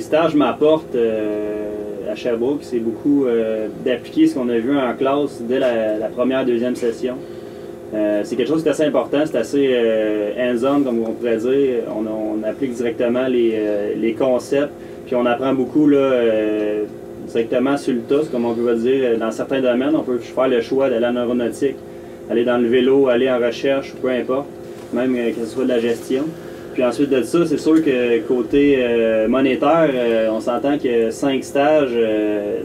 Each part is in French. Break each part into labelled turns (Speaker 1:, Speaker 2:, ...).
Speaker 1: stages m'apportent à Sherbrooke, c'est beaucoup d'appliquer ce qu'on a vu en classe dès la première, deuxième session. C'est quelque chose qui est assez important, c'est assez hands-on, comme on pourrait dire. On applique directement les concepts, puis on apprend beaucoup là, directement sur le tas, comme on peut dire. Dans certains domaines, on peut faire le choix d'aller en aéronautique, aller dans le vélo, aller en recherche, peu importe, même que ce soit de la gestion. Puis ensuite de ça, c'est sûr que côté monétaire, on s'entend que 5 stages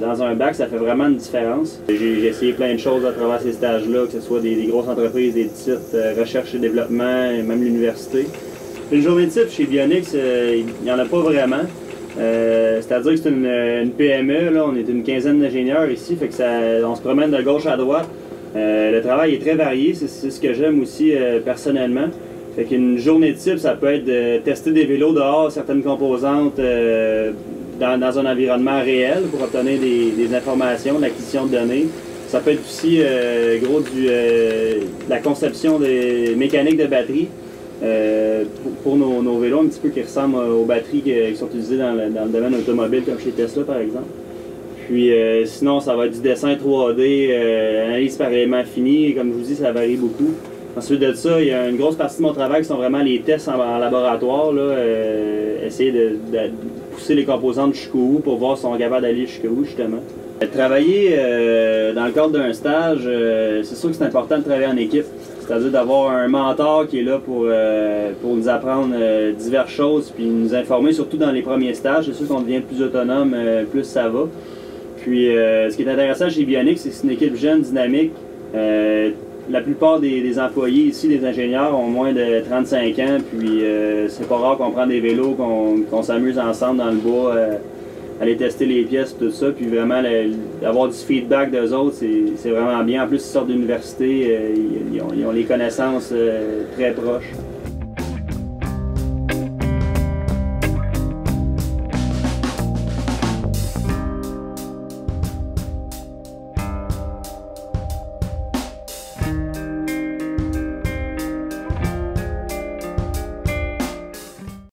Speaker 1: dans un bac, ça fait vraiment une différence. J'ai essayé plein de choses à travers ces stages-là, que ce soit des grosses entreprises, des petites, recherche et développement, et même l'université. Une journée type chez Bionix, il n'y en a pas vraiment. C'est-à-dire que c'est une PME, là, on est une quinzaine d'ingénieurs ici, fait que on se promène de gauche à droite. Le travail est très varié, c'est ce que j'aime aussi personnellement. Fait qu'une journée type, ça peut être de tester des vélos dehors, certaines composantes dans un environnement réel pour obtenir des informations, de l'acquisition de données. Ça peut être aussi la conception des mécaniques de batterie pour nos vélos, un petit peu qui ressemblent aux batteries qui sont utilisées dans le domaine automobile, comme chez Tesla par exemple. Puis sinon, ça va être du dessin 3D, analyse par éléments finis, comme je vous dis, ça varie beaucoup. Ensuite de ça, il y a une grosse partie de mon travail qui sont vraiment les tests en laboratoire, là, essayer de pousser les composantes jusqu'au bout pour voir si on est capable d'aller jusqu'au bout, justement. Travailler dans le cadre d'un stage, c'est sûr que c'est important de travailler en équipe, c'est-à-dire d'avoir un mentor qui est là pour nous apprendre diverses choses, puis nous informer, surtout dans les premiers stages. C'est sûr qu'on devient plus autonome, plus ça va. Puis ce qui est intéressant chez Bionix, c'est que c'est une équipe jeune, dynamique. La plupart des employés ici, des ingénieurs, ont moins de 35 ans, puis c'est pas rare qu'on prenne des vélos, qu'on s'amuse ensemble dans le bois, aller tester les pièces, tout ça, puis vraiment avoir du feedback d'eux autres, c'est vraiment bien. En plus, ils sortent d'université, ils ont les connaissances très proches.